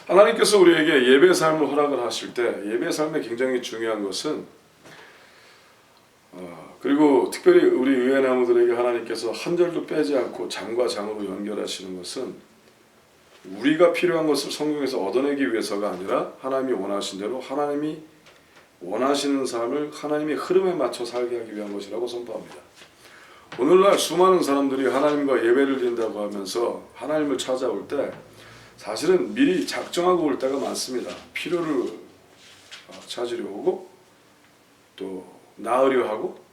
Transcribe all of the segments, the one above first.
하나님께서 우리에게 예배 삶을 허락을 하실 때 예배 삶에 굉장히 중요한 것은 그리고 특별히 우리 의회 나무들에게 하나님께서 한 절도 빼지 않고 장과 장으로 연결하시는 것은 우리가 필요한 것을 성경에서 얻어내기 위해서가 아니라 하나님이 원하신 대로 하나님이 원하시는 삶을 하나님의 흐름에 맞춰 살게 하기 위한 것이라고 선포합니다. 오늘날 수많은 사람들이 하나님과 예배를 드린다고 하면서 하나님을 찾아올 때 사실은 미리 작정하고 올 때가 많습니다. 필요를 찾으려 오고 또 나으려 하고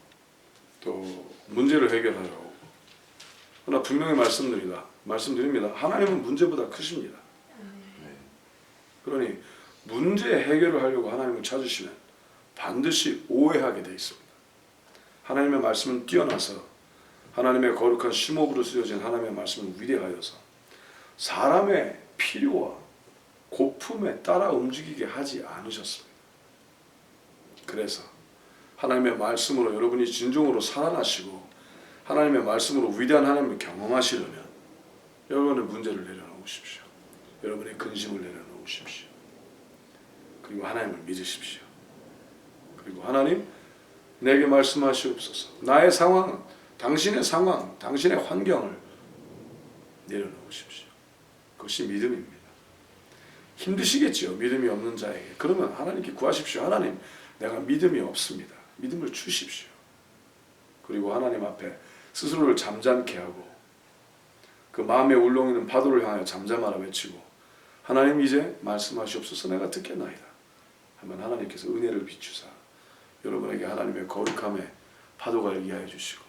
또 문제를 해결하려 오고. 그러나 분명히 말씀드립니다. 하나님은 문제보다 크십니다. 그러니 문제 해결을 하려고 하나님을 찾으시면 반드시 오해하게 되어 있습니다. 하나님의 말씀은 뛰어나서 하나님의 거룩한 심호흡으로 쓰여진 하나님의 말씀은 위대하여서 사람의 필요와 고품에 따라 움직이게 하지 않으셨습니다. 그래서 하나님의 말씀으로 여러분이 진정으로 살아나시고 하나님의 말씀으로 위대한 하나님을 경험하시려면 여러분의 문제를 내려놓으십시오. 여러분의 근심을 내려놓으십시오. 그리고 하나님을 믿으십시오. 그리고 하나님 내게 말씀하시옵소서. 나의 상황, 당신의 상황, 당신의 환경을 내려놓으십시오. 그것이 믿음입니다. 힘드시겠지요. 믿음이 없는 자에게. 그러면 하나님께 구하십시오. 하나님, 내가 믿음이 없습니다. 믿음을 주십시오. 그리고 하나님 앞에 스스로를 잠잠케 하고 그 마음에 울렁이는 파도를 향하여 잠잠하라 외치고 하나님 이제 말씀하시옵소서. 내가 듣겠나이다 하면 하나님께서 은혜를 비추사 여러분에게 하나님의 거룩함의 파도가 일게 하여 주시고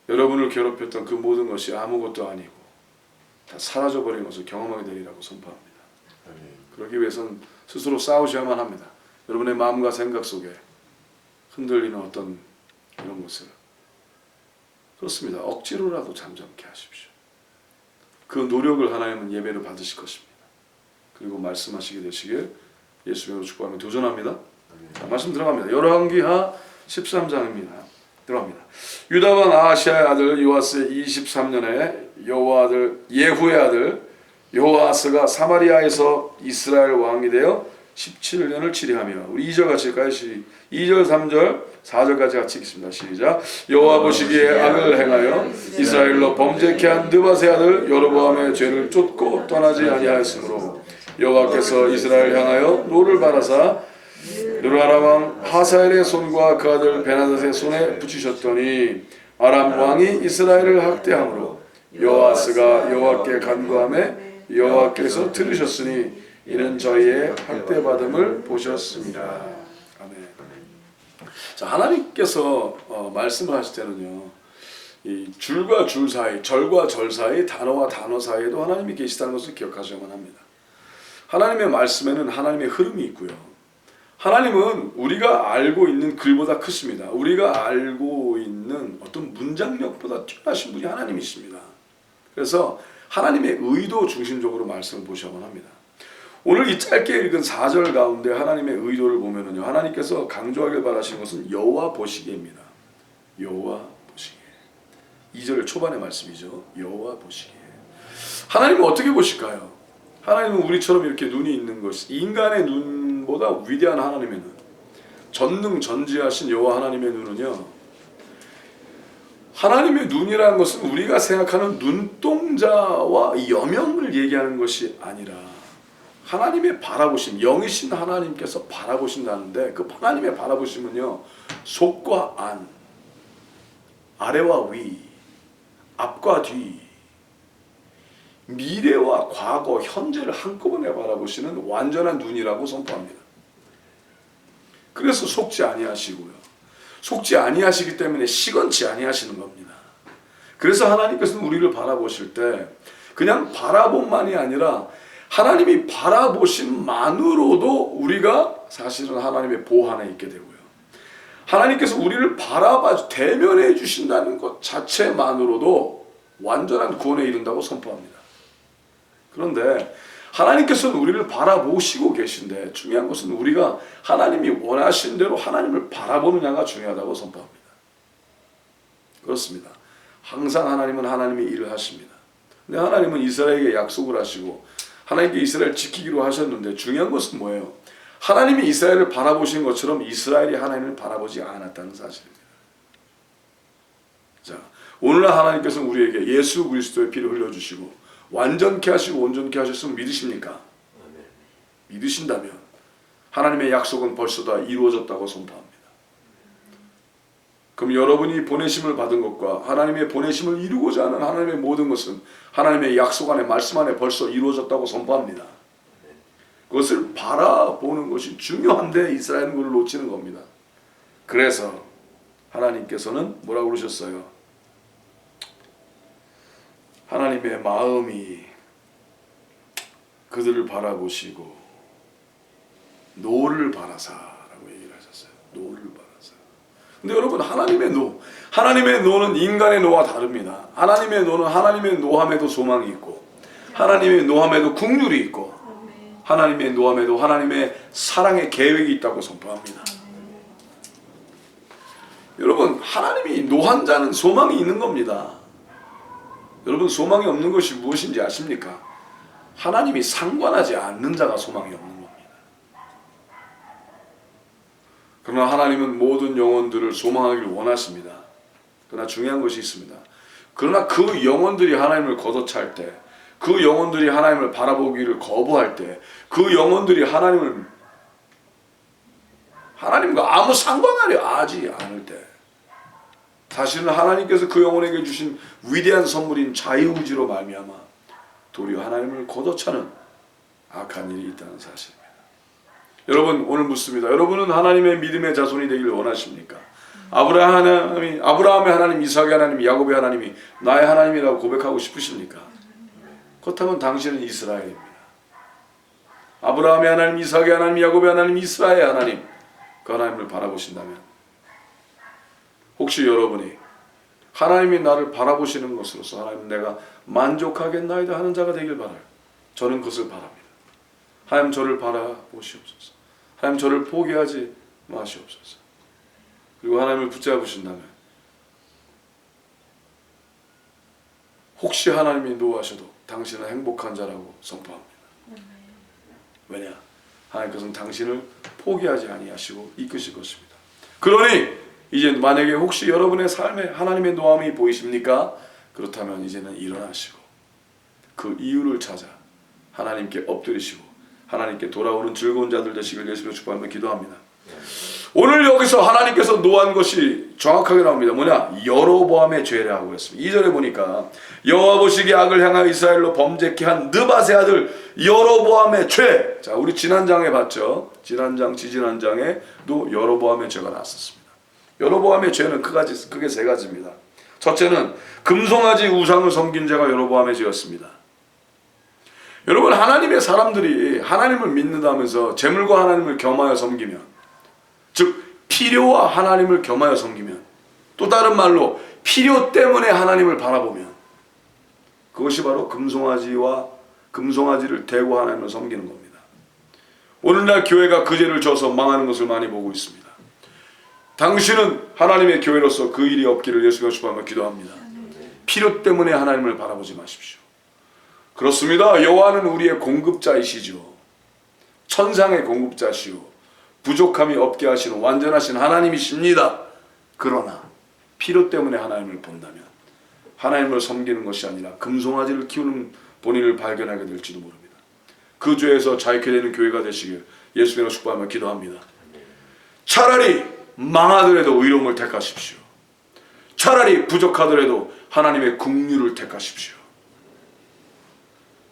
여러분을 괴롭혔던 그 모든 것이 아무것도 아니고 다 사라져버린 것을 경험하게 되리라고 선포합니다. 그러기 위해서는 스스로 싸우셔야만 합니다. 여러분의 마음과 생각 속에 흔들리는 어떤 이런 것을 그렇습니다. 억지로라도 잠잠케 하십시오. 그 노력을 하나님은 예배를 받으실 것입니다. 그리고 말씀하시게 되시길 예수님으로 축복하며 도전합니다. 자, 말씀 들어갑니다. 열왕기하 13장입니다. 들어갑니다. 유다왕 아하시아의 아들 요아스의 23년에 예후의 아들 여호아스가 사마리아에서 이스라엘 왕이 되어 17년을 치리하며 우리 2절 같이 읽을까요? 2절 3절 4절까지 같이 읽겠습니다. 시작. 여호와 보시기에 악을 행하여 이스라엘로 범죄케 한 느밧의 아들 여로보암의 죄를 쫓고 떠나지 아니하였으므로 여호와께서 이스라엘 향하여 노를 바라사 느라라 왕 하사엘의 손과 그 아들 베나닷의 손에 붙이셨더니 아람 왕이 이스라엘을 학대함으로 여호아스가 여호와께 간구하매 여호와께서 들으셨으니 이는 저희의 학대받음을 보셨습니다. 아멘. 자, 하나님께서 말씀을 하실 때는요, 이 줄과 줄 사이, 절과 절 사이, 단어와 단어 사이에도 하나님이 계시다는 것을 기억하셔야만 합니다. 하나님의 말씀에는 하나님의 흐름이 있고요. 하나님은 우리가 알고 있는 글보다 크십니다. 우리가 알고 있는 어떤 문장력보다 뛰어나신 분이 하나님이십니다. 그래서 하나님의 의도 중심적으로 말씀을 보셔야만 합니다. 오늘 이 짧게 읽은 4절 가운데 하나님의 의도를 보면은요, 하나님께서 강조하길 바라시는 것은 여호와 보시기에입니다. 여호와 보시기에. 2절 초반의 말씀이죠. 여호와 보시기에. 하나님은 어떻게 보실까요? 하나님은 우리처럼 이렇게 눈이 있는 것이 인간의 눈보다 위대한 하나님의 눈, 전능전지하신 여호와 하나님의 눈은요, 하나님의 눈이라는 것은 우리가 생각하는 눈동자와 여명을 얘기하는 것이 아니라 하나님의 바라보심, 영이신 하나님께서 바라보신다는데 그 하나님의 바라보심은요, 속과 안, 아래와 위, 앞과 뒤, 미래와 과거, 현재를 한꺼번에 바라보시는 완전한 눈이라고 선포합니다. 그래서 속지 아니하시고요. 속지 아니하시기 때문에 시건치 아니하시는 겁니다. 그래서 하나님께서는 우리를 바라보실 때 그냥 바라봄만이 아니라 하나님이 바라보심만으로도 우리가 사실은 하나님의 보호 안에 있게 되고요. 하나님께서 우리를 바라봐 대면해 주신다는 것 자체만으로도 완전한 구원에 이른다고 선포합니다. 그런데 하나님께서는 우리를 바라보시고 계신데 중요한 것은 우리가 하나님이 원하신 대로 하나님을 바라보느냐가 중요하다고 선포합니다. 그렇습니다. 항상 하나님은 하나님의 일을 하십니다. 근데 하나님은 이스라엘에게 약속을 하시고 하나님께 이스라엘 지키기로 하셨는데 중요한 것은 뭐예요? 하나님이 이스라엘을 바라보신 것처럼 이스라엘이 하나님을 바라보지 않았다는 사실입니다. 자, 오늘날 하나님께서는 우리에게 예수 그리스도의 피를 흘려주시고 완전케 하시고 온전케 하셨으면 믿으십니까? 믿으신다면 하나님의 약속은 벌써 다 이루어졌다고 선포합니다. 그럼 여러분이 보내심을 받은 것과 하나님의 보내심을 이루고자 하는 하나님의 모든 것은 하나님의 약속 안에 말씀 안에 벌써 이루어졌다고 선포합니다. 그것을 바라보는 것이 중요한데 이스라엘은 그걸 놓치는 겁니다. 그래서 하나님께서는 뭐라고 그러셨어요? 하나님의 마음이 그들을 바라보시고 노를 바라사라고 얘기를 하셨어요. 노를 바라사. 근데 여러분 하나님의 노는 인간의 노와 다릅니다. 하나님의 노는 하나님의 노함에도 소망이 있고 하나님의 노함에도 긍휼이 있고 하나님의 노함에도 하나님의 사랑의 계획이 있다고 선포합니다. 여러분 하나님이 노한 자는 소망이 있는 겁니다. 여러분 소망이 없는 것이 무엇인지 아십니까? 하나님이 상관하지 않는 자가 소망이 없는 겁니다. 그러나 하나님은 모든 영혼들을 소망하기를 원하십니다. 그러나 중요한 것이 있습니다. 그러나 그 영혼들이 하나님을 걷어차일 때, 그 영혼들이 하나님을 바라보기를 거부할 때, 그 영혼들이 하나님과 아무 상관하려 하지 않을 때, 사실은 하나님께서 그 영혼에게 주신 위대한 선물인 자유의지로 말미암아 도리어 하나님을 걷어차는 악한 일이 있다는 사실입니다. 여러분 오늘 묻습니다. 여러분은 하나님의 믿음의 자손이 되기를 원하십니까? 아브라함의 하나님, 이삭의 하나님, 야곱의 하나님이 나의 하나님이라고 고백하고 싶으십니까? 그렇다면 당신은 이스라엘입니다. 아브라함의 하나님, 이삭의 하나님, 야곱의 하나님, 이스라엘의 하나님, 그 하나님을 바라보신다면 혹시 여러분이 하나님이 나를 바라보시는 것으로서 하나님 내가 만족하겠나이다 하는 자가 되길 바라요. 저는 그것을 바랍니다. 하나님 저를 바라보시옵소서. 하나님 저를 포기하지 마시옵소서. 그리고 하나님을 붙잡으신다면 혹시 하나님이 노하셔도 당신은 행복한 자라고 선포합니다. 왜냐? 하나님께서는 당신을 포기하지 아니하시고 이끄실 것입니다. 그러니 이제 만약에 혹시 여러분의 삶에 하나님의 노함이 보이십니까? 그렇다면 이제는 일어나시고 그 이유를 찾아 하나님께 엎드리시고 하나님께 돌아오는 즐거운 자들 되시길 예수님의 축복하며 기도합니다. 오늘 여기서 하나님께서 노한 것이 정확하게 나옵니다. 뭐냐? 여로보암의 죄라고 했습니다. 2절에 보니까 여호와 보시기에 악을 향하여 이스라엘로 범죄케 한 느밧의 아들 여로보암의 죄. 자, 우리 지난장에 봤죠? 지지난장에도 여로보암의 죄가 나왔었습니다. 여로보암의 죄는 크게 세 가지입니다. 첫째는 금송아지 우상을 섬긴 자가 여로보암의 죄였습니다. 여러분 하나님의 사람들이 하나님을 믿는다면서 재물과 하나님을 겸하여 섬기면, 즉 필요와 하나님을 겸하여 섬기면, 또 다른 말로 필요 때문에 하나님을 바라보면 그것이 바로 금송아지를 대고 하나님을 섬기는 겁니다. 오늘날 교회가 그 죄를 져서 망하는 것을 많이 보고 있습니다. 당신은 하나님의 교회로서 그 일이 없기를 예수님의 축복하며 기도합니다. 필요 때문에 하나님을 바라보지 마십시오. 그렇습니다. 여호와는 우리의 공급자이시죠. 천상의 공급자시오. 부족함이 없게 하시는 완전하신 하나님이십니다. 그러나 필요 때문에 하나님을 본다면 하나님을 섬기는 것이 아니라 금송아지를 키우는 본인을 발견하게 될지도 모릅니다. 그 죄에서 자유케 되는 교회가 되시길 예수님으로 축복하며 기도합니다. 차라리 망하더라도 의로움을 택하십시오. 차라리 부족하더라도 하나님의 긍휼을 택하십시오.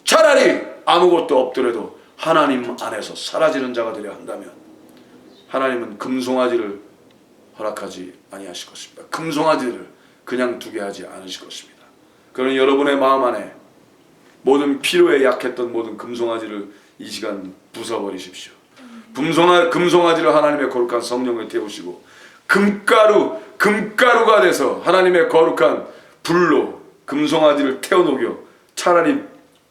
차라리 아무것도 없더라도 하나님 안에서 사라지는 자가 되려 한다면 하나님은 금송아지를 허락하지 아니하실 것입니다. 금송아지를 그냥 두게 하지 않으실 것입니다. 그러니 여러분의 마음 안에 모든 필요에 약했던 모든 금송아지를 이 시간 부숴버리십시오. 금송아지를 하나님의 거룩한 성령에 태우시고 금가루가 돼서 하나님의 거룩한 불로 금송아지를 태워녹여 차라리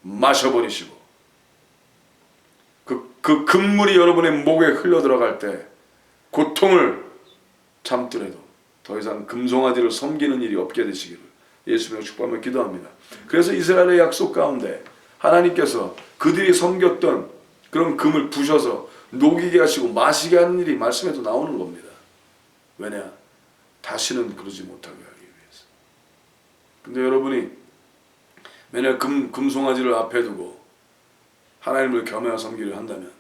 마셔버리시고 그 금물이 여러분의 목에 흘러들어갈 때 고통을 참더라도 더 이상 금송아지를 섬기는 일이 없게 되시기를 예수님의 축복하며 기도합니다. 그래서 이스라엘의 약속 가운데 하나님께서 그들이 섬겼던 그런 금을 부셔서 녹이게 하시고 마시게 하는 일이 말씀에도 나오는 겁니다. 왜냐? 다시는 그러지 못하게 하기 위해서. 근데 여러분이 맨날 금송아지를 앞에 두고 하나님을 겸해하 섬기려 한다면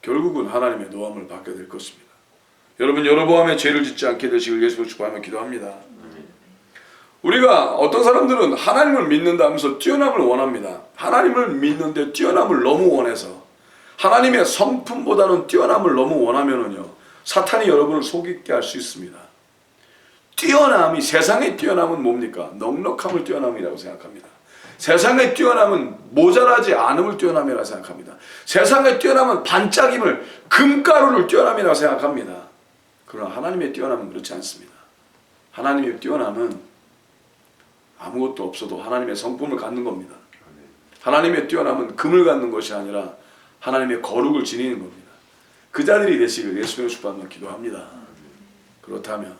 결국은 하나님의 노함을 받게 될 것입니다. 여러분, 여로보암의 죄를 짓지 않게 되시길 예수로 축복하며 기도합니다. 우리가 어떤 사람들은 하나님을 믿는다면서 뛰어남을 원합니다. 하나님을 믿는데 뛰어남을 너무 원해서 하나님의 성품보다는 뛰어남을 너무 원하면은요, 사탄이 여러분을 속이게 할 수 있습니다. 뛰어남이, 세상의 뛰어남은 뭡니까? 넉넉함을 뛰어남이라고 생각합니다. 세상의 뛰어남은 모자라지 않음을 뛰어남이라고 생각합니다. 세상의 뛰어남은 반짝임을, 금가루를 뛰어남이라고 생각합니다. 그러나 하나님의 뛰어남은 그렇지 않습니다. 하나님의 뛰어남은 아무것도 없어도 하나님의 성품을 갖는 겁니다. 하나님의 뛰어남은 금을 갖는 것이 아니라 하나님의 거룩을 지니는 겁니다. 그 자들이 되시길 예수님의 축복하며 기도합니다. 그렇다면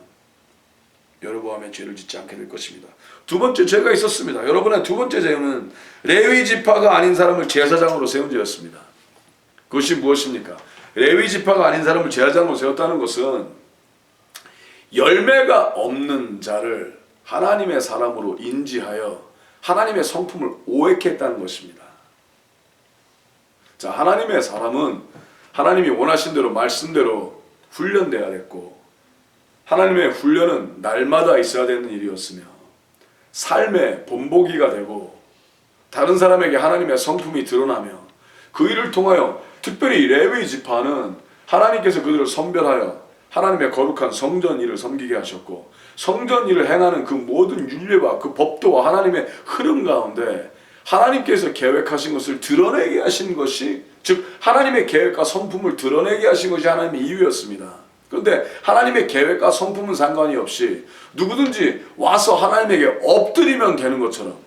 여로보암의 죄를 짓지 않게 될 것입니다. 두 번째 죄가 있었습니다. 여러분의 두 번째 죄는 레위 지파가 아닌 사람을 제사장으로 세운 죄였습니다. 그것이 무엇입니까? 레위 지파가 아닌 사람을 제사장으로 세웠다는 것은 열매가 없는 자를 하나님의 사람으로 인지하여 하나님의 성품을 오해케 했다는 것입니다. 자, 하나님의 사람은 하나님이 원하신 대로 말씀대로 훈련돼야 됐고, 하나님의 훈련은 날마다 있어야 되는 일이었으며 삶의 본보기가 되고 다른 사람에게 하나님의 성품이 드러나며 그 일을 통하여 특별히 레위 지파는 하나님께서 그들을 선별하여 하나님의 거룩한 성전 일을 섬기게 하셨고, 성전 일을 행하는 그 모든 율례와 그 법도와 하나님의 흐름 가운데 하나님께서 계획하신 것을 드러내게 하신 것이, 즉 하나님의 계획과 성품을 드러내게 하신 것이 하나님의 이유였습니다. 그런데 하나님의 계획과 성품은 상관이 없이 누구든지 와서 하나님에게 엎드리면 되는 것처럼,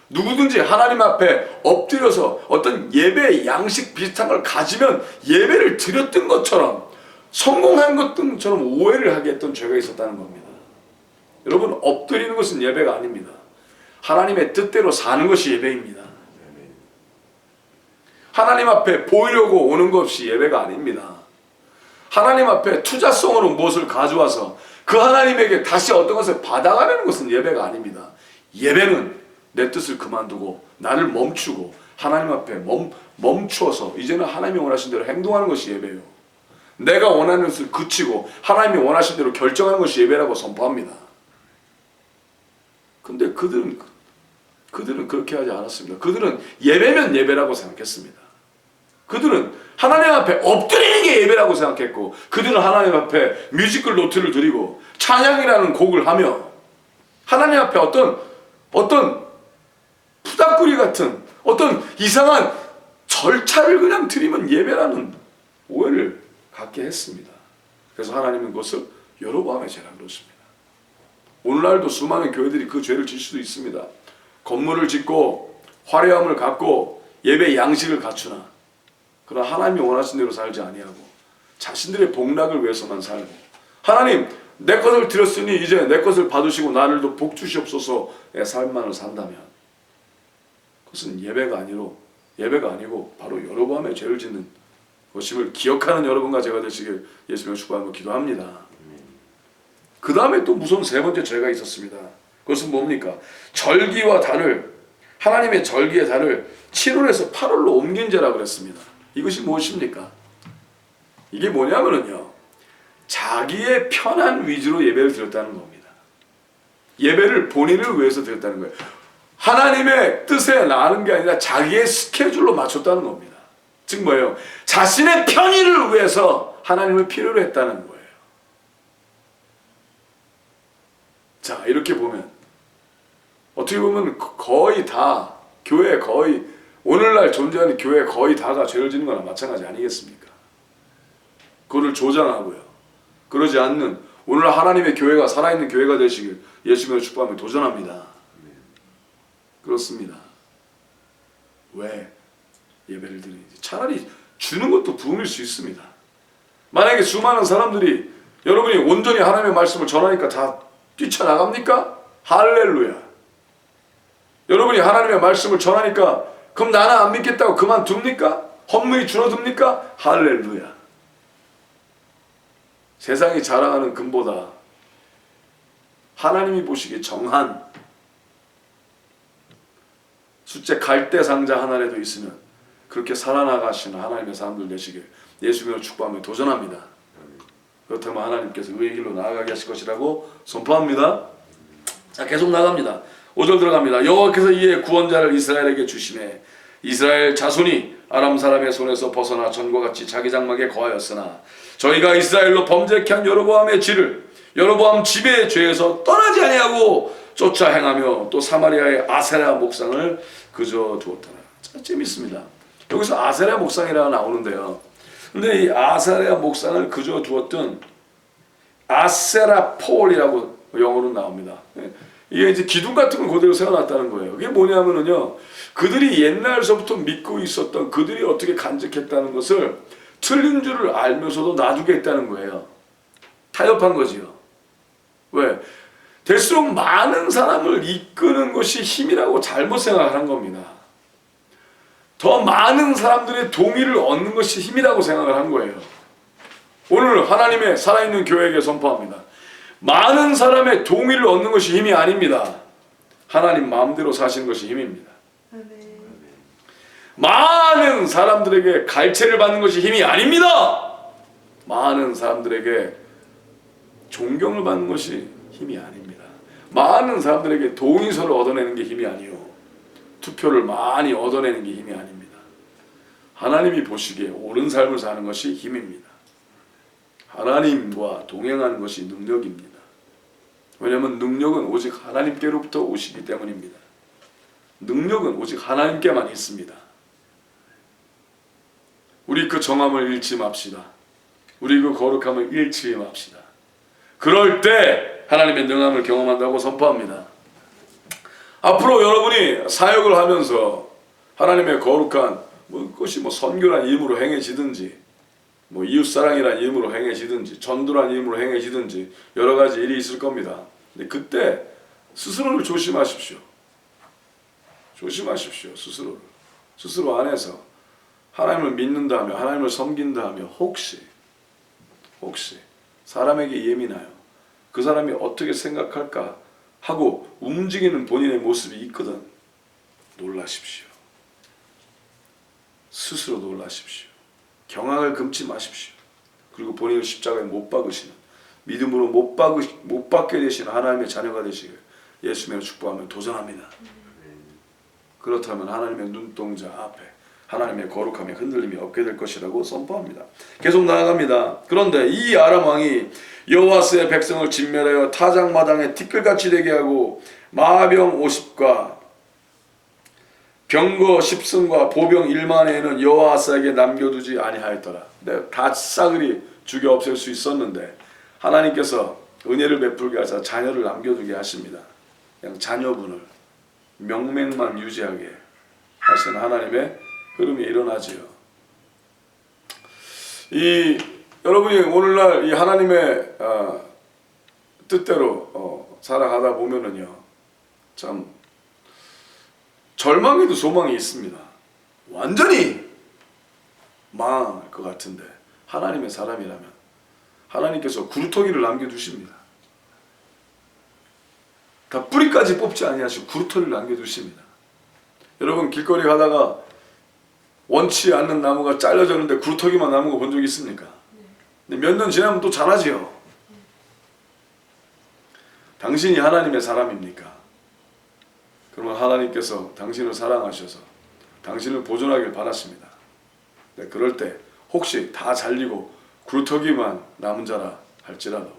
누구든지 하나님 앞에 엎드려서 어떤 예배의 양식 비슷한 걸 가지면 예배를 드렸던 것처럼, 성공한 것처럼 오해를 하게 했던 죄가 있었다는 겁니다. 여러분, 엎드리는 것은 예배가 아닙니다. 하나님의 뜻대로 사는 것이 예배입니다. 하나님 앞에 보이려고 오는 것이 예배가 아닙니다. 하나님 앞에 투자성으로 무엇을 가져와서 그 하나님에게 다시 어떤 것을 받아가려는 것은 예배가 아닙니다. 예배는 내 뜻을 그만두고 나를 멈추고 하나님 앞에 멈추어서 이제는 하나님이 원하신 대로 행동하는 것이 예배예요. 내가 원하는 것을 그치고 하나님이 원하신 대로 결정하는 것이 예배라고 선포합니다. 근데 그들은 그렇게 하지 않았습니다. 그들은 예배면 예배라고 생각했습니다. 그들은 하나님 앞에 엎드리는 게 예배라고 생각했고, 그들은 하나님 앞에 뮤지컬 노트를 드리고 찬양이라는 곡을 하며 하나님 앞에 어떤 푸닥구리 같은 어떤 이상한 절차를 그냥 드리면 예배라는 오해를 갖게 했습니다. 그래서 하나님은 그것을 여로보암의 죄라고 그러십니다. 오늘날도 수많은 교회들이 그 죄를 질 수도 있습니다. 건물을 짓고 화려함을 갖고 예배 양식을 갖추나 그러나 하나님이 원하신 대로 살지 아니하고 자신들의 복락을 위해서만 살고, 하나님 내 것을 드렸으니 이제 내 것을 받으시고 나를도 복 주시옵소서의 삶만을 산다면 그것은 예배가 아니고 바로 여로보암의 죄를 짓는 것임을 기억하는 여러분과 제가 되시길 예수님을 축복하며 기도합니다. 그 다음에 또 무서운 세 번째 죄가 있었습니다. 그것은 뭡니까? 절기와 달을, 하나님의 절기의 달을 7월에서 8월로 옮긴 죄라고 그랬습니다. 이것이 무엇입니까? 이게 뭐냐면요, 자기의 편한 위주로 예배를 드렸다는 겁니다. 예배를 본인을 위해서 드렸다는 거예요. 하나님의 뜻에 나가는 게 아니라 자기의 스케줄로 맞췄다는 겁니다. 즉 뭐예요? 자신의 편의를 위해서 하나님을 필요로 했다는 거예요. 자, 이렇게 보면 어떻게 보면 거의 다 교회, 거의 오늘날 존재하는 교회 거의 다가 죄를 짓는 거나 마찬가지 아니겠습니까? 그거를 조장하고요, 그러지 않는 오늘 하나님의 교회가 살아있는 교회가 되시길 예수님의 축복하며 도전합니다. 그렇습니다. 왜? 예배를 드리는지. 차라리 주는 것도 부흥일 수 있습니다. 만약에 수많은 사람들이 여러분이 온전히 하나님의 말씀을 전하니까 다 뛰쳐나갑니까? 할렐루야. 여러분이 하나님의 말씀을 전하니까 그럼 나는 안 믿겠다고 그만둡니까? 헌물이 줄어듭니까? 할렐루야. 세상이 자랑하는 금보다 하나님이 보시기에 정한 숫자 갈대 상자 하나라도 있으면 그렇게 살아나가시는 하나님의 사람들 되시길 예수님으로 축복하며 도전합니다. 그렇다면 하나님께서 의의 길로 나아가게 하실 것이라고 선포합니다. 자, 계속 나갑니다. 5절 들어갑니다. 여호와께서 이에 구원자를 이스라엘에게 주시매 이스라엘 자손이 아람 사람의 손에서 벗어나 전과 같이 자기 장막에 거하였으나 저희가 이스라엘로 범죄케 한 여로보암의 죄를 여로보암 집의 죄에서 떠나지 아니하고 쫓아 행하며 또 사마리아의 아세라 목상을 그저 두었더라. 자, 재밌습니다. 여기서 아세라 목상이라고 나오는데요. 근데 이 아세라 목상을 그저 두었던 아세라 폴이라고 영어로 나옵니다. 이게 이제 기둥 같은 걸 그대로 세워놨다는 거예요. 그게 뭐냐면은요, 그들이 옛날서부터 믿고 있었던 그들이 어떻게 간직했다는 것을 틀린 줄을 알면서도 놔두겠다는 거예요. 타협한 거지요. 왜? 될수록 많은 사람을 이끄는 것이 힘이라고 잘못 생각한 겁니다. 더 많은 사람들의 동의를 얻는 것이 힘이라고 생각을 한 거예요. 오늘 하나님의 살아있는 교회에게 선포합니다. 많은 사람의 동의를 얻는 것이 힘이 아닙니다. 하나님 마음대로 사시는 것이 힘입니다. 많은 사람들에게 갈채를 받는 것이 힘이 아닙니다. 많은 사람들에게 존경을 받는 것이 힘이 아닙니다. 많은 사람들에게 동의서를 얻어내는 게 힘이 아니요, 투표를 많이 얻어내는 게 힘이 아닙니다. 하나님이 보시기에 옳은 삶을 사는 것이 힘입니다. 하나님과 동행하는 것이 능력입니다. 왜냐하면 능력은 오직 하나님께로부터 오시기 때문입니다. 능력은 오직 하나님께만 있습니다. 우리 그 정함을 잃지 맙시다. 우리 그 거룩함을 잃지 맙시다. 그럴 때 하나님의 능함을 경험한다고 선포합니다. 앞으로 여러분이 사역을 하면서 하나님의 거룩한 그것이 선교란 이름으로 행해지든지 이웃사랑이란 이름으로 행해지든지 전도란 이름으로 행해지든지 여러 가지 일이 있을 겁니다. 근데 그때 스스로를 조심하십시오. 조심하십시오. 스스로 안에서 하나님을 믿는다 하며 하나님을 섬긴다 하며 혹시 사람에게 예민하여 그 사람이 어떻게 생각할까 하고 움직이는 본인의 모습이 있거든, 놀라십시오. 스스로 놀라십시오. 경악을 금치 마십시오. 그리고 본인을 십자가에 못 박으시는, 믿음으로 못 박게 되시는 하나님의 자녀가 되시길 예수님을 축복하며 도전합니다. 그렇다면 하나님의 눈동자 앞에 하나님의 거룩함에 흔들림이 없게 될 것이라고 선포합니다. 계속 나아갑니다. 그런데 이 아람 왕이 여호와스의 백성을 진멸하여 타작마당에 티끌같이 되게 하고 마병 50과 병거 10승과 보병 1만에는 여호와스에게 남겨두지 아니하였더라. 다 싸그리 죽여 없앨 수 있었는데 하나님께서 은혜를 베풀게 하사 자녀를 남겨두게 하십니다. 그냥 자녀분을 명맥만 유지하게 하시는 하나님의 흐름이 일어나지요. 여러분이 오늘날 이 하나님의 뜻대로 살아가다 보면은요, 참 절망에도 소망이 있습니다. 완전히 망할 것 같은데 하나님의 사람이라면 하나님께서 구루터기를 남겨두십니다. 다 뿌리까지 뽑지 아니하시고 구루터기를 남겨두십니다. 여러분 길거리 가다가 원치 않는 나무가 잘려졌는데 구루터기만 남은 거 본 적 있습니까? 근데 몇 년 지나면 또 자라지요. 당신이 하나님의 사람입니까? 그러면 하나님께서 당신을 사랑하셔서 당신을 보존하길 바라십니다. 네, 그럴 때 혹시 다 잘리고 구루터기만 남은 자라 할지라도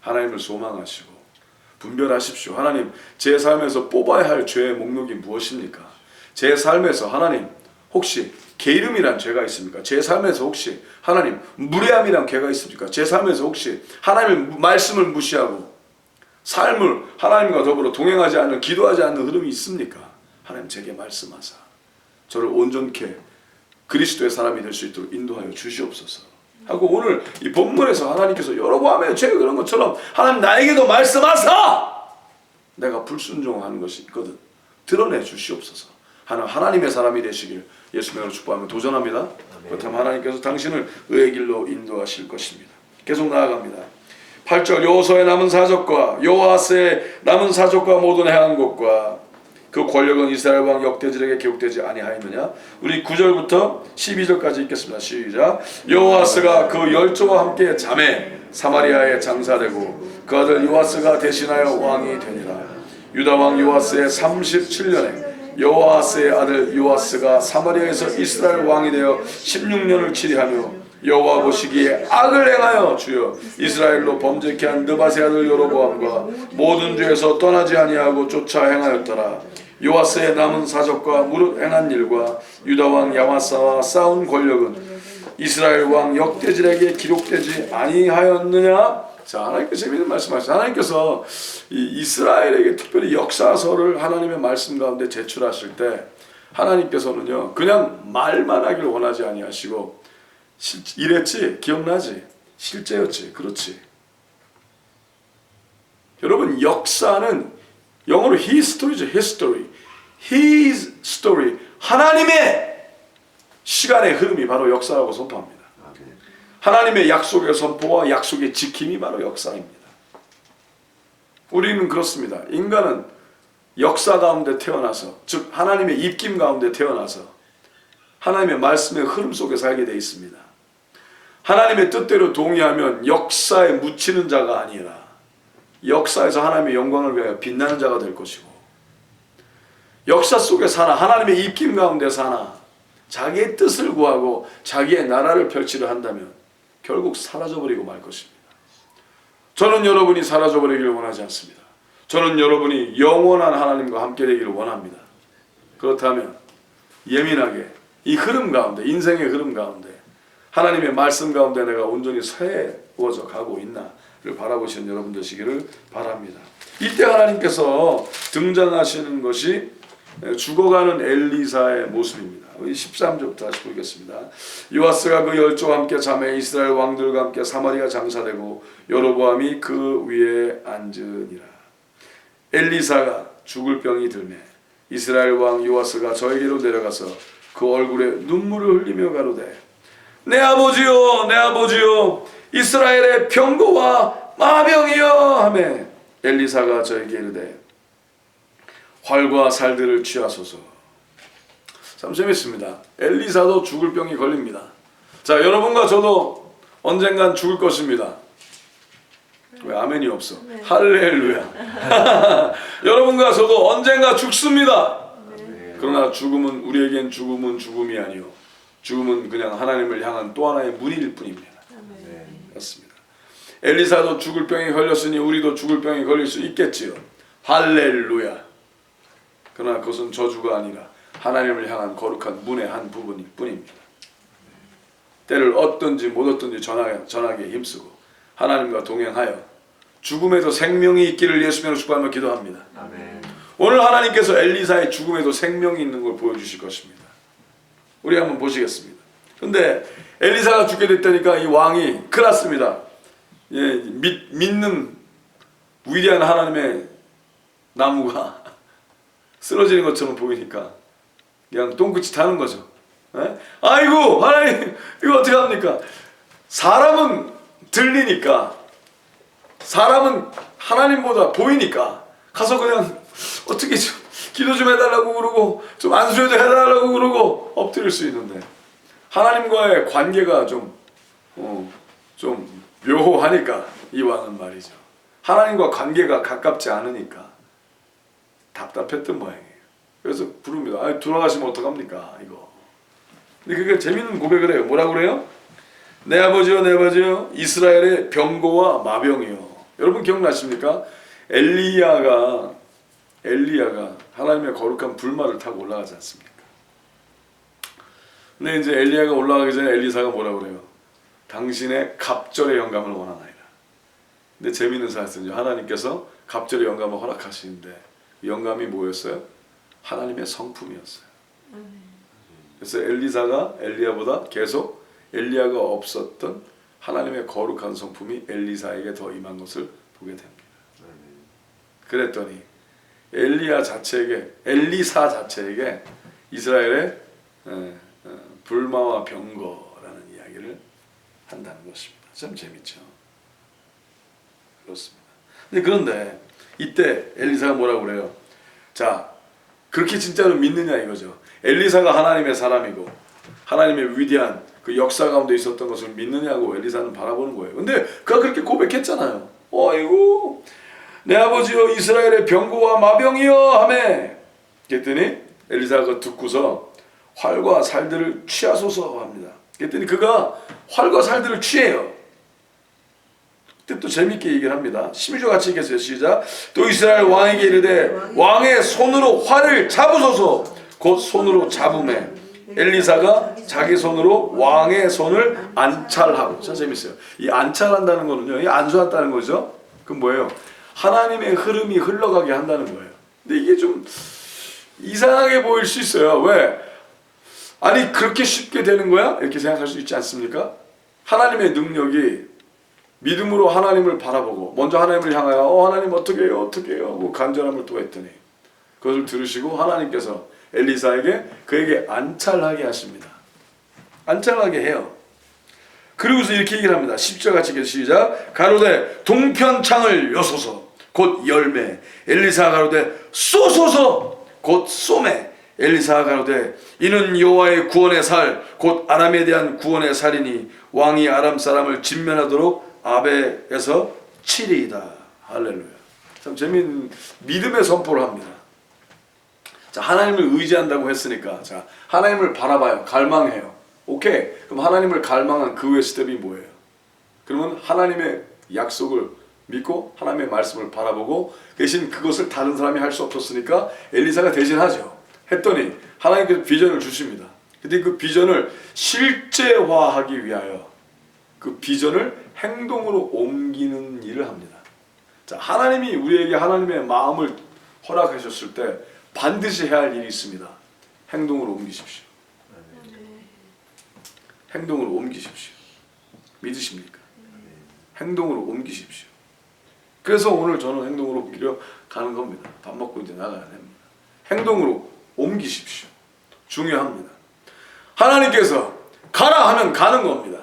하나님을 소망하시고 분별하십시오. 하나님, 제 삶에서 뽑아야 할 죄의 목록이 무엇입니까? 제 삶에서 하나님, 혹시 게으름이란 죄가 있습니까? 제 삶에서 혹시 하나님 무례함이란 죄가 있습니까? 제 삶에서 혹시 하나님의 말씀을 무시하고 삶을 하나님과 더불어 동행하지 않는, 기도하지 않는 흐름이 있습니까? 하나님 제게 말씀하사 저를 온전케 그리스도의 사람이 될 수 있도록 인도하여 주시옵소서 하고, 오늘 이 본문에서 하나님께서 여로보암의 죄 그런 것처럼 하나님 나에게도 말씀하사 내가 불순종하는 것이 있거든 드러내 주시옵소서 하는 하나님의 사람이 되시길 예수님으로 축복하며 도전합니다. 그렇다면 하나님께서 당신을 의의 길로 인도하실 것입니다. 계속 나아갑니다. 8절 여호수아의 남은 사적과 여호아스의 남은 사적과 모든 행한 것과 그 권력은 이스라엘 왕 역대들에게 기록되지 아니하였느냐. 우리 9절부터 12절까지 읽겠습니다. 시작. 여호아스가 그 열조와 함께 잠에 사마리아에 장사되고 그 아들 요아스가 대신하여 왕이 되니라. 유다 왕 요아스의 37년에 여호아스의 아들 요아스가 사마리아에서 이스라엘 왕이 되어 16년을 치리하며 여호와 보시기에 악을 행하여 주여 이스라엘로 범죄케 한 느밧의 아들 여로보암과 모든 죄에서 떠나지 아니하고 쫓아 행하였더라. 요아스의 남은 사적과 무릇 행한 일과 유다 왕 야마사와 싸운 권력은 이스라엘 왕 역대질에게 기록되지 아니하였느냐. 자, 하나님께서 재미있는 말씀하시죠. 하나님께서 이 이스라엘에게 특별히 역사서를 하나님의 말씀 가운데 제출하실 때 하나님께서는요 그냥 말만 하길 원하지 아니하시고 이랬지? 기억나지? 실제였지? 그렇지. 여러분 역사는 영어로 history죠. history. His story. 하나님의 시간의 흐름이 바로 역사라고 선포합니다. 하나님의 약속의 선포와 약속의 지킴이 바로 역사입니다. 우리는 그렇습니다. 인간은 역사 가운데 태어나서 즉 하나님의 입김 가운데 태어나서 하나님의 말씀의 흐름 속에 살게 되어 있습니다. 하나님의 뜻대로 동의하면 역사에 묻히는 자가 아니라 역사에서 하나님의 영광을 위하여 빛나는 자가 될 것이고 역사 속에 사나 하나님의 입김 가운데 사나 자기의 뜻을 구하고 자기의 나라를 펼치려 한다면 결국 사라져버리고 말 것입니다. 저는 여러분이 사라져버리기를 원하지 않습니다. 저는 여러분이 영원한 하나님과 함께 되기를 원합니다. 그렇다면 예민하게 이 흐름 가운데 인생의 흐름 가운데 하나님의 말씀 가운데 내가 온전히 세워져 가고 있나를 바라보시는 여러분 되시기를 바랍니다. 이때 하나님께서 등장하시는 것이 죽어가는 엘리사의 모습입니다. 13절부터 다시 보겠습니다. 요아스가 그 열조와 함께 잠에 이스라엘 왕들과 함께 사마리아 장사되고 여로보암이 그 위에 앉으니라. 엘리사가 죽을 병이 들매 이스라엘 왕 요아스가 저에게로 내려가서 그 얼굴에 눈물을 흘리며 가로되 내 아버지요 내 아버지요 이스라엘의 병거와 마병이여 하매 엘리사가 저에게 이르되 활과 살들을 취하소서. 참 재밌습니다. 엘리사도 죽을 병이 걸립니다. 자, 여러분과 저도 언젠간 죽을 것입니다. 왜 아멘이 없어? 네. 할렐루야. 여러분과 저도 언젠가 죽습니다. 네. 그러나 죽음은 우리에겐 죽음이 아니요 죽음은 그냥 하나님을 향한 또 하나의 문일 뿐입니다. 네. 그렇습니다. 엘리사도 죽을 병이 걸렸으니 우리도 죽을 병이 걸릴 수 있겠지요. 할렐루야. 그러나 그것은 저주가 아니라 하나님을 향한 거룩한 문의 한 부분일 뿐입니다. 때를 얻든지 못 얻든지 전하게 힘쓰고 하나님과 동행하여 죽음에도 생명이 있기를 예수님으로 축복하며 기도합니다. 아멘. 오늘 하나님께서 엘리사의 죽음에도 생명이 있는 걸 보여주실 것입니다. 우리 한번 보시겠습니다. 근데 엘리사가 죽게 됐다니까 이 왕이 큰일 났습니다. 예, 믿는 위대한 하나님의 나무가 쓰러지는 것처럼 보이니까 그냥 똥끝이 타는 거죠. 에? 아이고 하나님 이거 어떻게 합니까? 사람은 들리니까 사람은 하나님보다 보이니까 가서 그냥 어떻게 좀 기도 좀 해달라고 그러고 좀 안수해 좀 해달라고 그러고 엎드릴 수 있는데 하나님과의 관계가 좀 묘하니까 이 왕은 말이죠. 하나님과 관계가 가깝지 않으니까 답답했던 모양이에요. 그래서 부릅니다. 아, 돌아가시면 어떡합니까 이거. 근데 그게 재밌는 고백을 해요. 뭐라고 그래요? 내 아버지요 내 아버지요 이스라엘의 병거와 마병이요. 여러분 기억나십니까? 엘리야가 하나님의 거룩한 불말을 타고 올라가지 않습니까? 근데 이제 엘리야가 올라가기 전에 엘리사가 뭐라고 그래요? 당신의 갑절의 영감을 원하나이다. 근데 재미있는 사실은요. 하나님께서 갑절의 영감을 허락하시는데 영감이 뭐였어요? 하나님의 성품이었어요. 그래서 엘리사가 엘리야보다 계속 엘리야가 없었던 하나님의 거룩한 성품이 엘리사에게 더 임한 것을 보게 됩니다. 그랬더니 엘리사 자체에게 이스라엘의 불마와 병거라는 이야기를 한다는 것입니다. 참 재밌죠. 그렇습니다. 그런데 이때 엘리사가 뭐라고 그래요? 자, 그렇게 진짜로 믿느냐 이거죠. 엘리사가 하나님의 사람이고 하나님의 위대한 그 역사 가운데 있었던 것을 믿느냐고 엘리사는 바라보는 거예요. 근데 그가 그렇게 고백했잖아요. 아이고 내 아버지여 이스라엘의 병거와 마병이여 하매. 그랬더니 엘리사가 그거 듣고서 활과 살들을 취하소서 합니다. 그랬더니 그가 활과 살들을 취해요. 그때 또 재밌게 얘기를 합니다. 12절 같이 읽겠어요. 시작. 또 이스라엘 왕에게 이르되 왕의 손으로 활을 잡으소서. 곧 손으로 잡음에 엘리사가 자기 손으로 왕의 손을 안찰하고. 참 재밌어요. 이 안찰한다는 거는요, 이 안수한다는 거죠. 그건 뭐예요? 하나님의 흐름이 흘러가게 한다는 거예요. 근데 이게 좀 이상하게 보일 수 있어요. 왜? 아니 그렇게 쉽게 되는 거야? 이렇게 생각할 수 있지 않습니까? 하나님의 능력이 믿음으로 하나님을 바라보고 먼저 하나님을 향하여 하나님 어떻게 해요? 어떻게 해요? 하고 간절함을 또 했더니 그것을 들으시고 하나님께서 엘리사에게 그에게 안찰하게 하십니다. 안찰하게 해요. 그리고서 이렇게 얘기를 합니다. 10절 같이 시작. 가로되 동편창을 여소서 곧 열매. 엘리사가 가로되 쏘소서 곧 쏘매. 엘리사가 가로되 이는 여호와의 구원의 살 곧 아람에 대한 구원의 살이니 왕이 아람 사람을 진멸하도록 아베에서 치리이다. 할렐루야. 참 재미있는 믿음의 선포를 합니다. 자, 하나님을 의지한다고 했으니까 자, 하나님을 바라봐요. 갈망해요. 오케이. 그럼 하나님을 갈망한 그 후의 스텝이 뭐예요? 그러면 하나님의 약속을 믿고 하나님의 말씀을 바라보고 대신 그것을 다른 사람이 할 수 없었으니까 엘리사가 대신하죠. 했더니 하나님께서 비전을 주십니다. 근데 그 비전을 실제화하기 위하여 그 비전을 행동으로 옮기는 일을 합니다. 자, 하나님이 우리에게 하나님의 마음을 허락하셨을 때 반드시 해야 할 일이 있습니다. 행동으로 옮기십시오. 행동으로 옮기십시오. 믿으십니까? 행동으로 옮기십시오. 그래서 오늘 저는 행동으로 옮기려 가는 겁니다. 밥 먹고 이제 나가야 됩니다. 행동으로 옮기십시오. 중요합니다. 하나님께서 가라 하면 가는 겁니다.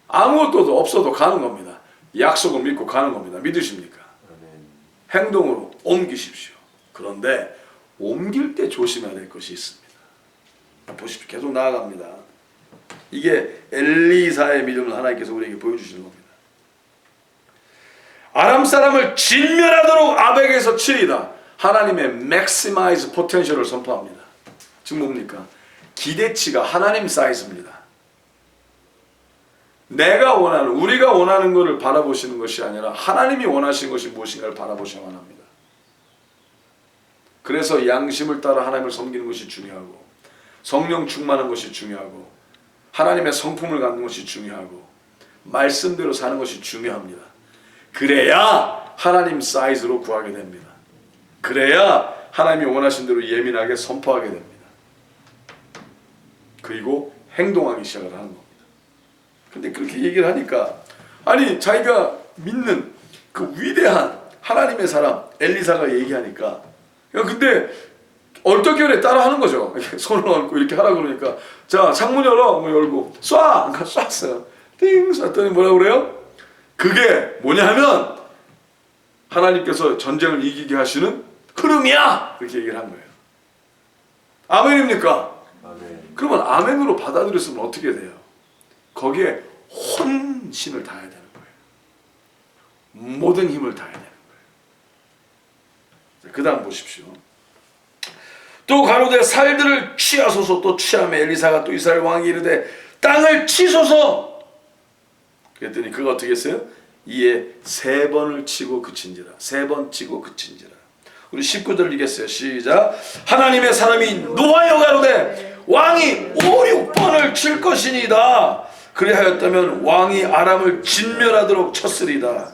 아무것도 없어도 가는 겁니다. 약속을 믿고 가는 겁니다. 믿으십니까? 행동으로 옮기십시오. 그런데 옮길 때 조심해야 될 것이 있습니다. 보십시오. 계속 나아갑니다. 이게 엘리사의 믿음을 하나님께서 우리에게 보여주시는 겁니다. 아람 사람을 진멸하도록 아벡에서 치리다. 하나님의 maximize potential을 선포합니다. 지금 뭡니까? 기대치가 하나님 사이즈입니다. 내가 원하는, 우리가 원하는 것을 바라보시는 것이 아니라 하나님이 원하시는 것이 무엇인가를 바라보셔야만 합니다. 그래서 양심을 따라 하나님을 섬기는 것이 중요하고 성령 충만한 것이 중요하고 하나님의 성품을 갖는 것이 중요하고 말씀대로 사는 것이 중요합니다. 그래야 하나님 사이즈로 구하게 됩니다. 그래야 하나님이 원하신 대로 예민하게 선포하게 됩니다. 그리고 행동하기 시작을 하는 겁니다. 근데 그렇게 얘기를 하니까 아니 자기가 믿는 그 위대한 하나님의 사람 엘리사가 얘기하니까 근데 얼떨결에 따라하는 거죠. 손을 얹고 이렇게 하라 그러니까 자 창문 열어 뭐 열고 쏴 그러니까 쐈어요. 띵 쐈더니 뭐라고 그래요? 그게 뭐냐 하면 하나님께서 전쟁을 이기게 하시는 흐름이야 이렇게 얘기를 한 거예요. 아멘입니까? 아멘. 그러면 아멘으로 받아들였으면 어떻게 돼요? 거기에 혼신을 다해야 되는 거예요. 모든 힘을 다해야 되는 거예요. 그 다음 보십시오. 또 가로되 살들을 취하소서. 또 취하매 엘리사가 또 이스라엘 왕이 이르되 땅을 치소서. 그랬더니 그가 어떻게 했어요? 이에 3번을 치고 그친지라. 3번 치고 그친지라. 우리 19절 읽겠어요. 시작. 하나님의 사람이 노하여 가로되 왕이 5, 6번을 칠 것이니이다. 그리하였다면 왕이 아람을 진멸하도록 쳤으리다.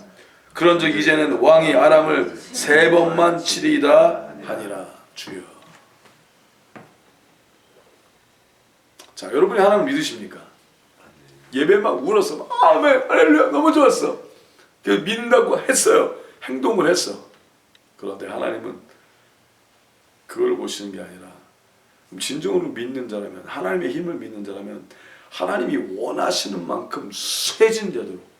그런즉 이제는 왕이 아람을 3번만 치리이다 하니라. 주여. 자, 여러분이 하나님 믿으십니까? 예배 막 울었어. 막 아멘, 할렐루야, 너무 좋았어. 믿는다고 했어요. 행동을 했어. 그런데 하나님은 그걸 보시는 게 아니라 진정으로 믿는 자라면, 하나님의 힘을 믿는 자라면 하나님이 원하시는 만큼 세진되도록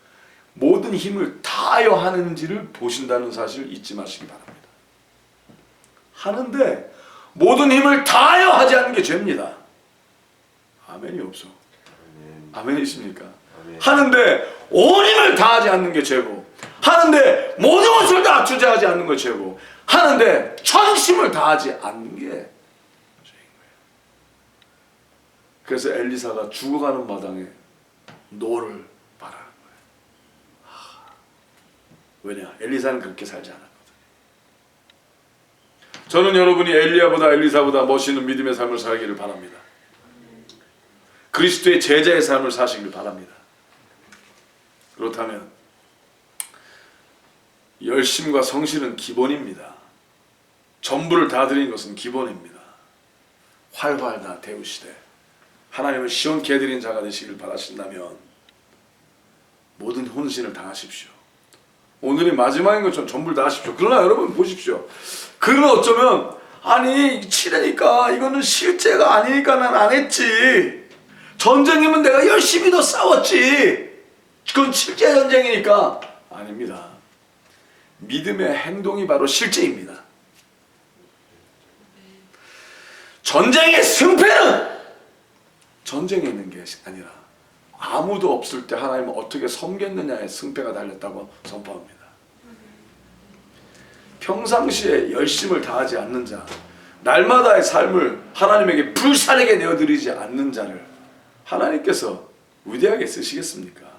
모든 힘을 다하여 하는지를 보신다는 사실을 잊지 마시기 바랍니다. 하는데 모든 힘을 다하여 하지 않는 게 죄입니다. 아멘이 없어. 아멘이십니까? 하는데 온 힘을 다하지 않는 게 죄고, 하는데 모든 것을 다 투자하지 않는 게 죄고, 하는데 전심을 다하지 않는 게 죄인 거예요. 그래서 엘리사가 죽어가는 마당에 노를 바라는 거예요. 왜냐? 엘리사는 그렇게 살지 않았거든요. 저는 여러분이 엘리야보다 엘리사보다 멋있는 믿음의 삶을 살기를 바랍니다. 그리스도의 제자의 삶을 사시길 바랍니다. 그렇다면 열심과 성실은 기본입니다. 전부를 다 드리는 것은 기본입니다. 활활 다 태우시되 하나님을 시원케 해드리는 자가 되시길 바라신다면 모든 혼신을 다하십시오. 오늘이 마지막인 것처럼 전부를 다하십시오. 그러나 여러분 보십시오. 그는 어쩌면 아니 치르니까 이거는 실제가 아니니까 난 안 했지. 전쟁이면 내가 열심히 더 싸웠지. 그건 실제 전쟁이니까. 아닙니다. 믿음의 행동이 바로 실제입니다. 전쟁의 승패는 전쟁에 있는 게 아니라 아무도 없을 때 하나님을 어떻게 섬겼느냐에 승패가 달렸다고 선포합니다. 평상시에 열심을 다하지 않는 자, 날마다의 삶을 하나님에게 불사르게 내어드리지 않는 자를 하나님께서 위대하게 쓰시겠습니까?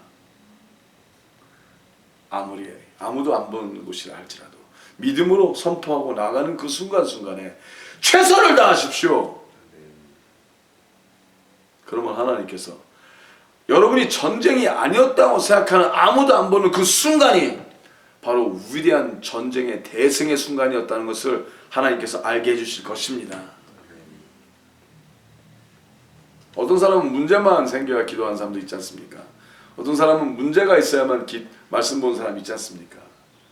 아무리 아무도 안 보는 곳이라 할지라도 믿음으로 선포하고 나가는 그 순간순간에 최선을 다하십시오. 그러면 하나님께서 여러분이 전쟁이 아니었다고 생각하는 아무도 안 보는 그 순간이 바로 위대한 전쟁의 대승의 순간이었다는 것을 하나님께서 알게 해주실 것입니다. 어떤 사람은 문제만 생겨야 기도하는 사람도 있지 않습니까? 어떤 사람은 문제가 있어야만 말씀 보는 사람이 있지 않습니까?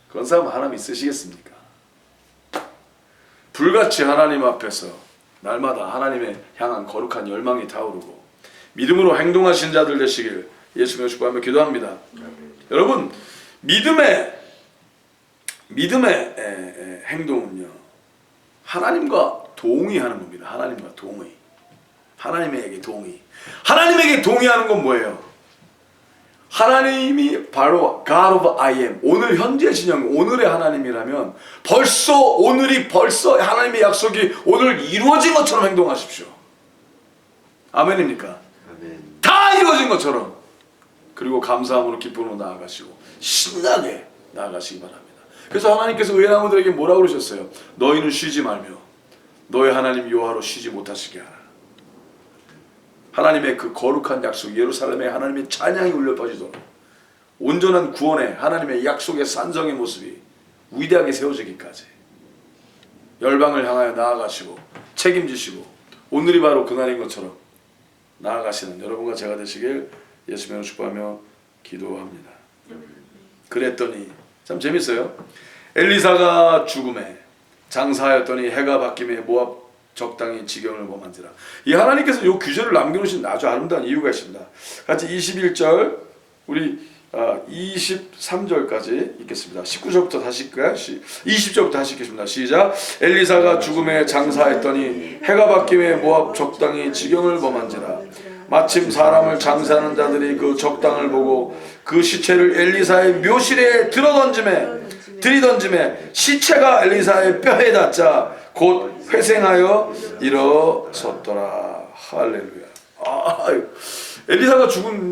그런 사람은 하나님이 쓰시겠습니까? 불같이 하나님 앞에서 날마다 하나님의 향한 거룩한 열망이 타오르고 믿음으로 행동하신 자들 되시길 예수님의 축복하며 기도합니다. 여러분 믿음의 행동은요 하나님과 동의하는 겁니다. 하나님과 동의. 하나님에게 동의. 하나님에게 동의하는 건 뭐예요? 하나님이 바로 God of I am, 오늘 현재 진영, 오늘의 하나님이라면 벌써 하나님의 약속이 오늘 이루어진 것처럼 행동하십시오. 아멘입니까? 아멘. 다 이루어진 것처럼. 그리고 감사함으로 기쁨으로 나아가시고 신나게 나아가시기 바랍니다. 그래서 하나님께서 의인 사람들에게 뭐라고 그러셨어요? 너희는 쉬지 말며 너희 하나님 여호와로 쉬지 못하시게 하라. 하나님의 그 거룩한 약속, 예루살렘에 하나님의 찬양이 울려 퍼지도록 온전한 구원의 하나님의 약속의 산성의 모습이 위대하게 세워지기까지 열방을 향하여 나아가시고 책임지시고 오늘이 바로 그날인 것처럼 나아가시는 여러분과 제가 되시길 예수님으로 축복하며 기도합니다. 그랬더니 참 재밌어요. 엘리사가 죽음에 장사하였더니 해가 바뀜에 모압 적당히 지경을 범한지라. 이 하나님께서 이 규제를 남겨놓으신 아주 아름다운 이유가 있습니다. 같이 21절 우리 23절까지 읽겠습니다. 19절부터 다시 읽을까요? 20절부터 다시 읽겠습니다. 시작. 엘리사가 죽음에 장사했더니 해가 바뀜에 모압 적당히 지경을 범한지라. 마침 사람을 장사하는 자들이 그 적당을 보고 그 시체를 엘리사의 묘실에 들이던짐에 시체가 엘리사의 뼈에 닿자 곧 회생하여 일어섰더라. 할렐루야. 엘리사가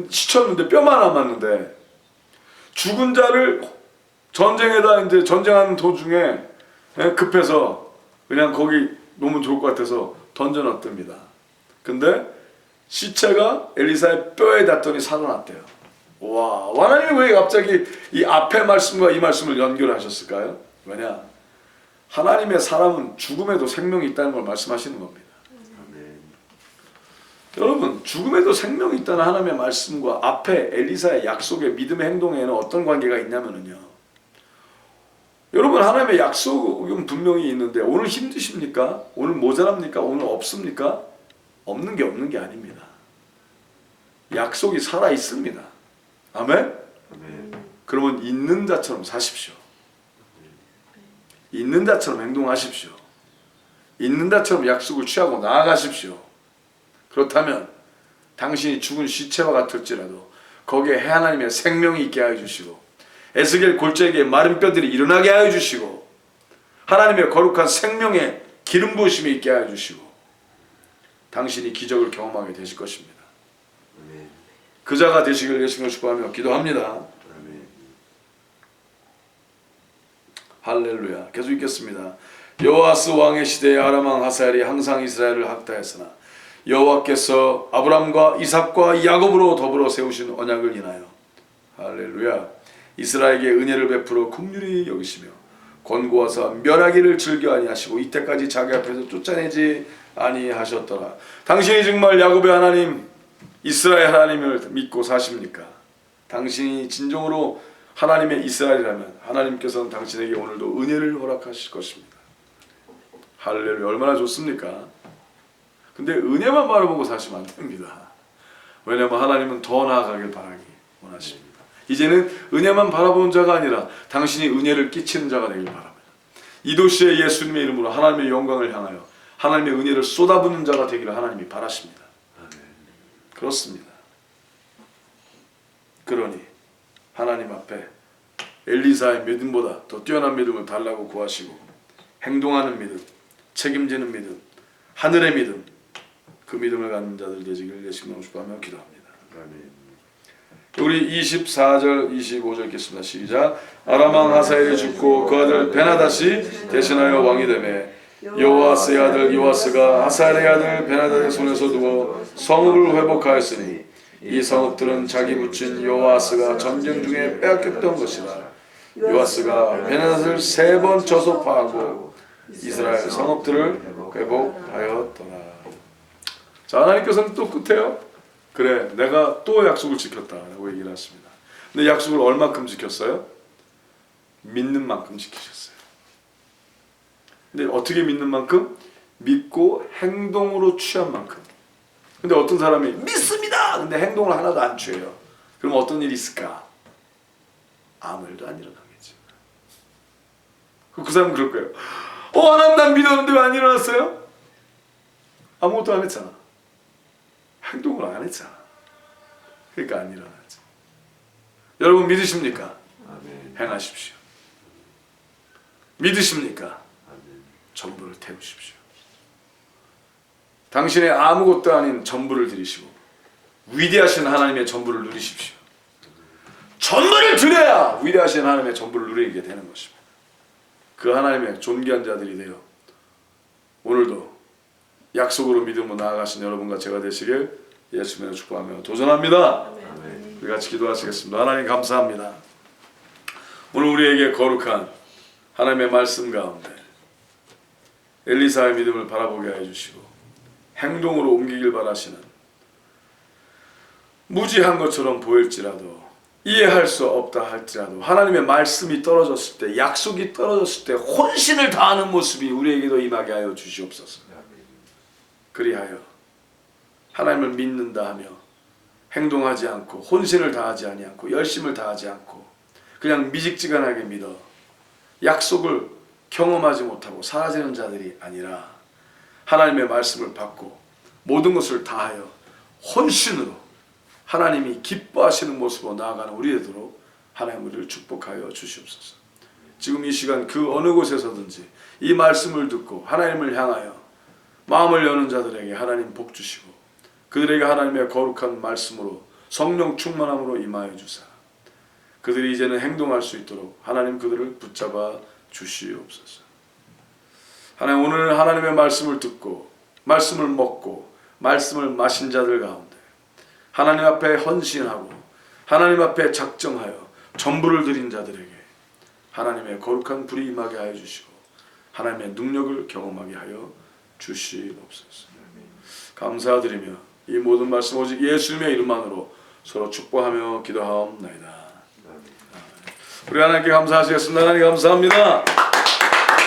지쳤는데 뼈만 남았는데 죽은 자를 전쟁에다 이제 전쟁하는 도중에 급해서 그냥 거기 놓으면 좋을 것 같아서 던져놨답니다. 근데 시체가 엘리사의 뼈에 닿더니 살아났대요. 와, 하나님이 왜 갑자기 이 앞의 말씀과 이 말씀을 연결하셨을까요? 왜냐? 하나님의 사람은 죽음에도 생명이 있다는 걸 말씀하시는 겁니다. 여러분 죽음에도 생명이 있다는 하나님의 말씀과 앞에 엘리사의 약속의 믿음의 행동에는 어떤 관계가 있냐면요. 여러분 여러분 하나님의 약속은 분명히 있는데 오늘 힘드십니까? 오늘 모자랍니까? 오늘 없습니까? 없는 게 아닙니다. 약속이 살아 있습니다. 아멘? 그러면 있는 자처럼 사십시오. 있는 자처럼 행동하십시오. 있는 자처럼 약속을 취하고 나아가십시오. 그렇다면 당신이 죽은 시체와 같을지라도 거기에 하나님의 생명이 있게 하여 주시고 에스겔 골짜기에 마른 뼈들이 일어나게 하여 주시고 하나님의 거룩한 생명의 기름 부으심이 있게 하여 주시고 당신이 기적을 경험하게 되실 것입니다. 그 자가 되시길 예수님을 축복하며 기도합니다. 할렐루야. 계속 읽겠습니다. 여호아스 왕의 시대에 아람 왕 하사엘이 항상 이스라엘을 학대했으나 여호와께서 아브람과 이삭과 야곱으로 더불어 세우신 언약을 인하여 할렐루야 이스라엘에게 은혜를 베풀어 긍휼히 여기시며 권고하사 멸하기를 즐겨 아니하시고 이때까지 자기 앞에서 쫓아내지 아니하셨더라. 당신이 정말 야곱의 하나님 이스라엘 하나님을 믿고 사십니까? 당신이 진정으로 하나님의 이스라엘이라면 하나님께서는 당신에게 오늘도 은혜를 허락하실 것입니다. 할렐루야. 얼마나 좋습니까? 근데 은혜만 바라보고 사시면 안 됩니다. 왜냐하면 하나님은 더 나아가길 바라기 원하십니다. 이제는 은혜만 바라보는 자가 아니라 당신이 은혜를 끼치는 자가 되길 바랍니다. 이 도시에 예수님의 이름으로 하나님의 영광을 향하여 하나님의 은혜를 쏟아붓는 자가 되기를 하나님이 바라십니다. 그렇습니다. 그러니 하나님 앞에 엘리사의 믿음보다 더 뛰어난 믿음을 달라고 구하시고 행동하는 믿음, 책임지는 믿음, 하늘의 믿음, 그 믿음을 갖는 자들 되시기를 예수님으로 축복하며 기도합니다. 우리 24절 25절 읽겠습니다. 시작. 아람 왕 하사엘이 죽고 그 아들 베나다시 대신하여 왕이 되매 여호아스의 아들 요아스가 하사엘의 아들 베나다의 손에서 두어 성읍을 회복하였으니 이 성읍들은 자기 묻힌 요아스가 전쟁 중에 빼앗겼던 것이라. 요아스가 베나다를 3번 쳐서 파하고 이스라엘 성읍들을 회복하였더라. 자, 하나님께서는 또 끝에요. 그래, 내가 또 약속을 지켰다라고 얘기를 했습니다. 근데 약속을 얼마큼 지켰어요? 믿는 만큼 지키셨어요. 근데 어떻게 믿는 만큼? 믿고 행동으로 취한 만큼. 근데 어떤 사람이 믿습니다! 근데 행동을 하나도 안 취해요. 그럼 어떤 일이 있을까? 아무 일도 안 일어나겠죠. 그 사람은 그럴 거예요. 하나님 난 믿었는데 왜 안 일어났어요? 아무것도 안 했잖아. 행동을 안 했잖아. 그러니까 안 일어났죠. 여러분 믿으십니까? 아멘. 행하십시오. 믿으십니까? 아멘. 전부를 태우십시오. 당신의 아무것도 아닌 전부를 드리시고 위대하신 하나님의 전부를 누리십시오. 전부를 드려야 위대하신 하나님의 전부를 누리게 되는 것입니다. 그 하나님의 존귀한 자들이 되어 오늘도 약속으로 믿음으로 나아가신 여러분과 제가 되시길 예수님을 축복하며 도전합니다. 아멘. 우리 같이 기도하시겠습니다. 하나님 감사합니다. 오늘 우리에게 거룩한 하나님의 말씀 가운데 엘리사의 믿음을 바라보게 해주시고 행동으로 옮기길 바라시는 무지한 것처럼 보일지라도 이해할 수 없다 할지라도 하나님의 말씀이 떨어졌을 때 약속이 떨어졌을 때 혼신을 다하는 모습이 우리에게도 임하게 하여 주시옵소서. 그리하여 하나님을 믿는다 하며 행동하지 않고 혼신을 다하지 아니하고 열심을 다하지 않고 그냥 미직지간하게 믿어 약속을 경험하지 못하고 사라지는 자들이 아니라 하나님의 말씀을 받고 모든 것을 다하여 혼신으로 하나님이 기뻐하시는 모습으로 나아가는 우리 되도록 하나님 우리를 축복하여 주시옵소서. 지금 이 시간 그 어느 곳에서든지 이 말씀을 듣고 하나님을 향하여 마음을 여는 자들에게 하나님 복 주시고 그들에게 하나님의 거룩한 말씀으로 성령 충만함으로 임하여 주사 그들이 이제는 행동할 수 있도록 하나님 그들을 붙잡아 주시옵소서. 하나님 오늘 하나님의 말씀을 듣고 말씀을 먹고 말씀을 마신 자들 가운데 하나님 앞에 헌신하고 하나님 앞에 작정하여 전부를 드린 자들에게 하나님의 거룩한 불이 임하게 하여 주시고 하나님의 능력을 경험하게 하여 주시옵소서. 감사드리며 이 모든 말씀 오직 예수님의 이름만으로 서로 축복하며 기도하옵나이다. 우리 하나님께 감사하시겠습니다. 하나님 감사합니다.